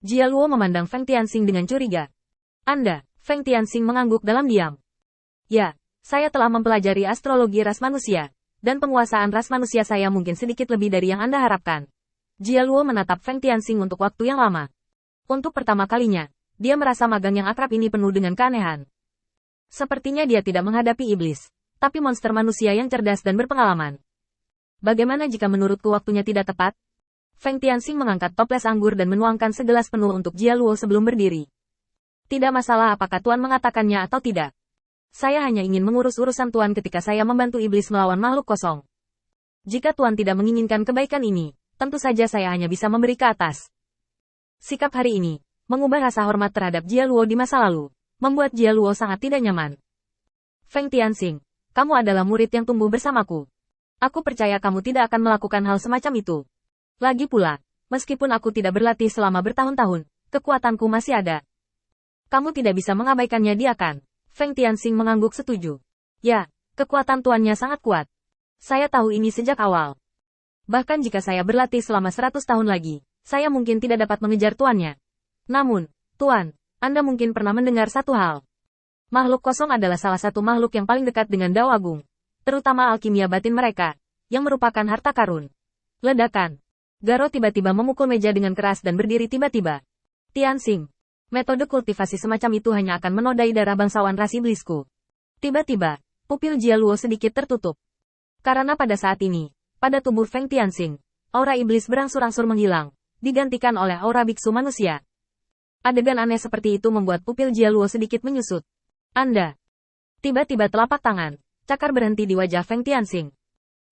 Jia Luo memandang Feng Tianxing dengan curiga. Anda, Feng Tianxing mengangguk dalam diam. Ya, saya telah mempelajari astrologi ras manusia, dan penguasaan ras manusia saya mungkin sedikit lebih dari yang Anda harapkan. Jia Luo menatap Feng Tianxing untuk waktu yang lama. Untuk pertama kalinya, dia merasa magang yang akrab ini penuh dengan keanehan. Sepertinya dia tidak menghadapi iblis, tapi monster manusia yang cerdas dan berpengalaman. Bagaimana jika menurutku waktunya tidak tepat? Feng Tianxing mengangkat toples anggur dan menuangkan segelas penuh untuk Jia Luo sebelum berdiri. Tidak masalah apakah Tuan mengatakannya atau tidak. Saya hanya ingin mengurus urusan Tuan ketika saya membantu iblis melawan makhluk kosong. Jika Tuan tidak menginginkan kebaikan ini, tentu saja saya hanya bisa memberi ke atas. Sikap hari ini, mengubah rasa hormat terhadap Jia Luo di masa lalu, membuat Jia Luo sangat tidak nyaman. Feng Tianxing, kamu adalah murid yang tumbuh bersamaku. Aku percaya kamu tidak akan melakukan hal semacam itu. Lagi pula, meskipun aku tidak berlatih selama bertahun-tahun, kekuatanku masih ada. Kamu tidak bisa mengabaikannya, dia kan? Feng Tianxing mengangguk setuju. Ya, kekuatan tuannya sangat kuat. Saya tahu ini sejak awal. Bahkan jika saya berlatih selama 100 tahun lagi, saya mungkin tidak dapat mengejar tuannya. Namun, Tuan, Anda mungkin pernah mendengar satu hal. Makhluk kosong adalah salah satu makhluk yang paling dekat dengan Dao Agung, terutama alkimia batin mereka, yang merupakan harta karun. Ledakan. Garo tiba-tiba memukul meja dengan keras dan berdiri tiba-tiba. Tianxing, metode kultivasi semacam itu hanya akan menodai darah bangsawan ras iblisku. Tiba-tiba, pupil Jia Luo sedikit tertutup. Karena pada saat ini, pada tubuh Feng Tianxing, aura iblis berangsur-angsur menghilang, digantikan oleh aura biksu manusia. Adegan aneh seperti itu membuat pupil Jia Luo sedikit menyusut. Anda. Tiba-tiba telapak tangan, cakar berhenti di wajah Feng Tianxing.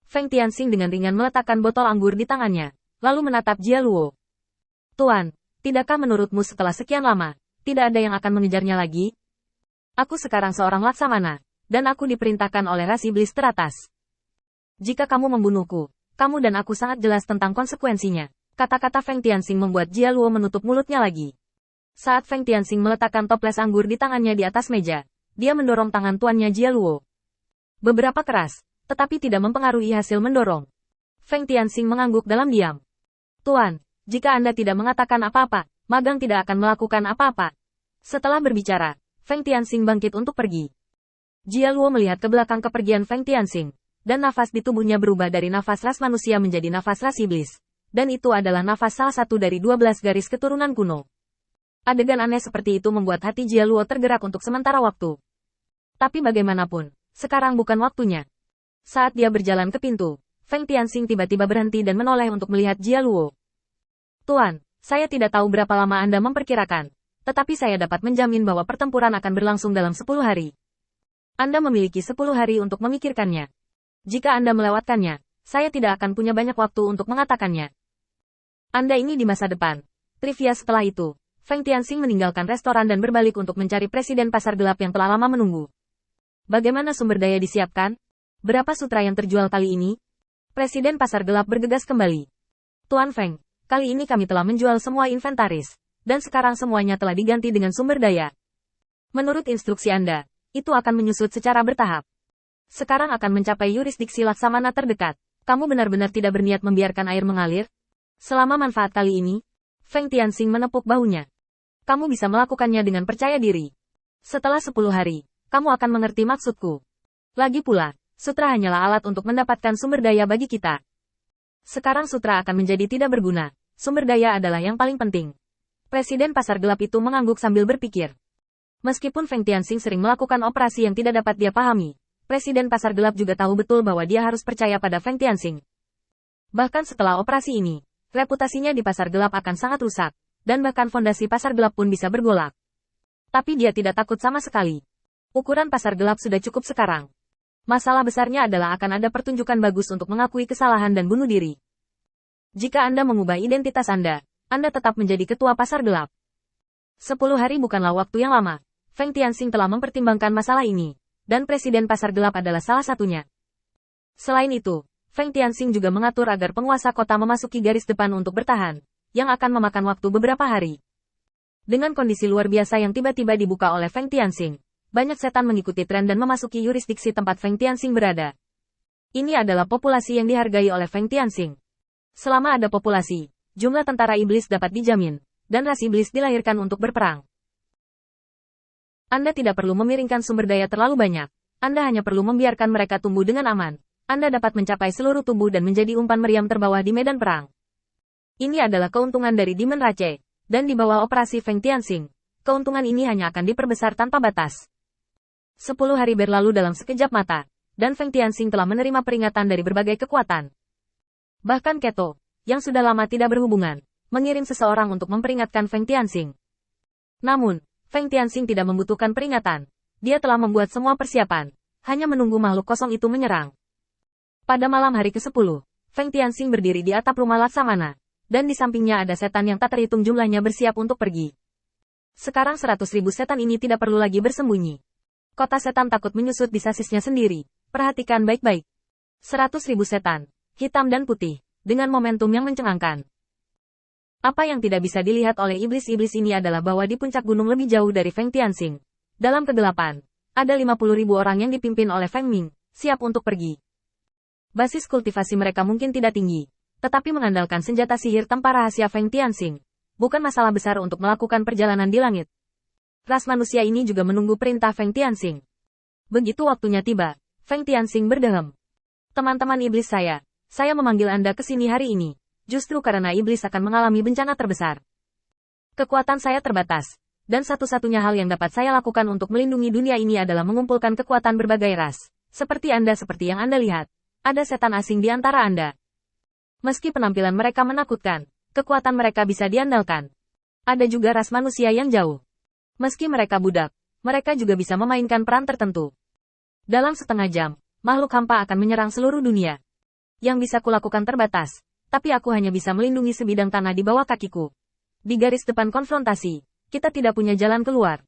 Feng Tianxing dengan ringan meletakkan botol anggur di tangannya, lalu menatap Jia Luo. Tuan, tidakkah menurutmu setelah sekian lama, tidak ada yang akan mengejarnya lagi? Aku sekarang seorang laksamana, dan aku diperintahkan oleh ras iblis teratas. Jika kamu membunuhku, kamu dan aku sangat jelas tentang konsekuensinya. Kata-kata Feng Tianxing membuat Jia Luo menutup mulutnya lagi. Saat Feng Tianxing meletakkan toples anggur di tangannya di atas meja, dia mendorong tangan tuannya Jia Luo. Beberapa keras, tetapi tidak mempengaruhi hasil mendorong. Feng Tianxing mengangguk dalam diam. Tuan, jika Anda tidak mengatakan apa-apa, magang tidak akan melakukan apa-apa. Setelah berbicara, Feng Tianxing bangkit untuk pergi. Jia Luo melihat ke belakang kepergian Feng Tianxing, dan nafas di tubuhnya berubah dari nafas ras manusia menjadi nafas ras iblis. Dan itu adalah nafas salah satu dari 12 garis keturunan kuno. Adegan aneh seperti itu membuat hati Jia Luo tergerak untuk sementara waktu. Tapi bagaimanapun, sekarang bukan waktunya. Saat dia berjalan ke pintu, Feng Tianxing tiba-tiba berhenti dan menoleh untuk melihat Jia Luo. Tuan, saya tidak tahu berapa lama Anda memperkirakan, tetapi saya dapat menjamin bahwa pertempuran akan berlangsung dalam 10 hari. Anda memiliki 10 hari untuk memikirkannya. Jika Anda melewatkannya, saya tidak akan punya banyak waktu untuk mengatakannya. Anda ini di masa depan. Trivia setelah itu, Feng Tianxing meninggalkan restoran dan berbalik untuk mencari presiden pasar gelap yang telah lama menunggu. Bagaimana sumber daya disiapkan? Berapa sutra yang terjual kali ini? Presiden pasar gelap bergegas kembali. Tuan Feng, kali ini kami telah menjual semua inventaris, dan sekarang semuanya telah diganti dengan sumber daya. Menurut instruksi Anda, itu akan menyusut secara bertahap. Sekarang akan mencapai yurisdiksi laksamana terdekat. Kamu benar-benar tidak berniat membiarkan air mengalir? Selama manfaat kali ini, Feng Tianxing menepuk bahunya. Kamu bisa melakukannya dengan percaya diri. Setelah 10 hari, kamu akan mengerti maksudku. Lagi pula, sutra hanyalah alat untuk mendapatkan sumber daya bagi kita. Sekarang sutra akan menjadi tidak berguna. Sumber daya adalah yang paling penting. Presiden pasar gelap itu mengangguk sambil berpikir. Meskipun Feng Tianxing sering melakukan operasi yang tidak dapat dia pahami, Presiden pasar gelap juga tahu betul bahwa dia harus percaya pada Feng Tianxing. Bahkan setelah operasi ini, reputasinya di pasar gelap akan sangat rusak, dan bahkan fondasi pasar gelap pun bisa bergolak. Tapi dia tidak takut sama sekali. Ukuran pasar gelap sudah cukup sekarang. Masalah besarnya adalah akan ada pertunjukan bagus untuk mengakui kesalahan dan bunuh diri. Jika Anda mengubah identitas Anda tetap menjadi ketua pasar gelap. 10 hari bukanlah waktu yang lama. Feng Tianxing telah mempertimbangkan masalah ini, dan presiden pasar gelap adalah salah satunya. Selain itu, Feng Tianxing juga mengatur agar penguasa kota memasuki garis depan untuk bertahan, yang akan memakan waktu beberapa hari. Dengan kondisi luar biasa yang tiba-tiba dibuka oleh Feng Tianxing, banyak setan mengikuti tren dan memasuki yurisdiksi tempat Feng Tianxing berada. Ini adalah populasi yang dihargai oleh Feng Tianxing. Selama ada populasi, jumlah tentara iblis dapat dijamin, dan ras iblis dilahirkan untuk berperang. Anda tidak perlu memiringkan sumber daya terlalu banyak. Anda hanya perlu membiarkan mereka tumbuh dengan aman. Anda dapat mencapai seluruh tubuh dan menjadi umpan meriam terbawah di medan perang. Ini adalah keuntungan dari Demon Rache, dan di bawah operasi Feng Tianxing, keuntungan ini hanya akan diperbesar tanpa batas. 10 hari berlalu dalam sekejap mata, dan Feng Tianxing telah menerima peringatan dari berbagai kekuatan. Bahkan Keto, yang sudah lama tidak berhubungan, mengirim seseorang untuk memperingatkan Feng Tianxing. Namun, Feng Tianxing tidak membutuhkan peringatan. Dia telah membuat semua persiapan, hanya menunggu makhluk kosong itu menyerang. Pada malam hari ke-10, Feng Tianxing berdiri di atap rumah Laksamana, dan di sampingnya ada setan yang tak terhitung jumlahnya bersiap untuk pergi. Sekarang 100.000 setan ini tidak perlu lagi bersembunyi. Kota setan takut menyusut di sasisnya sendiri. Perhatikan baik-baik. 100.000 setan, hitam dan putih, dengan momentum yang mencengangkan. Apa yang tidak bisa dilihat oleh iblis-iblis ini adalah bahwa di puncak gunung lebih jauh dari Feng Tianxing, dalam kegelapan, ada 50.000 orang yang dipimpin oleh Feng Ming, siap untuk pergi. Basis kultivasi mereka mungkin tidak tinggi, tetapi mengandalkan senjata sihir tanpa rahasia Feng Tianxing, bukan masalah besar untuk melakukan perjalanan di langit. Ras manusia ini juga menunggu perintah Feng Tianxing. Begitu waktunya tiba, Feng Tianxing berdehem. Teman-teman iblis saya memanggil Anda ke sini hari ini, justru karena iblis akan mengalami bencana terbesar. Kekuatan saya terbatas, dan satu-satunya hal yang dapat saya lakukan untuk melindungi dunia ini adalah mengumpulkan kekuatan berbagai ras. Seperti yang Anda lihat, ada setan asing di antara Anda. Meski penampilan mereka menakutkan, kekuatan mereka bisa diandalkan. Ada juga ras manusia yang jauh. Meski mereka budak, mereka juga bisa memainkan peran tertentu. Dalam setengah jam, makhluk hampa akan menyerang seluruh dunia. Yang bisa kulakukan terbatas, tapi aku hanya bisa melindungi sebidang tanah di bawah kakiku. Di garis depan konfrontasi, kita tidak punya jalan keluar.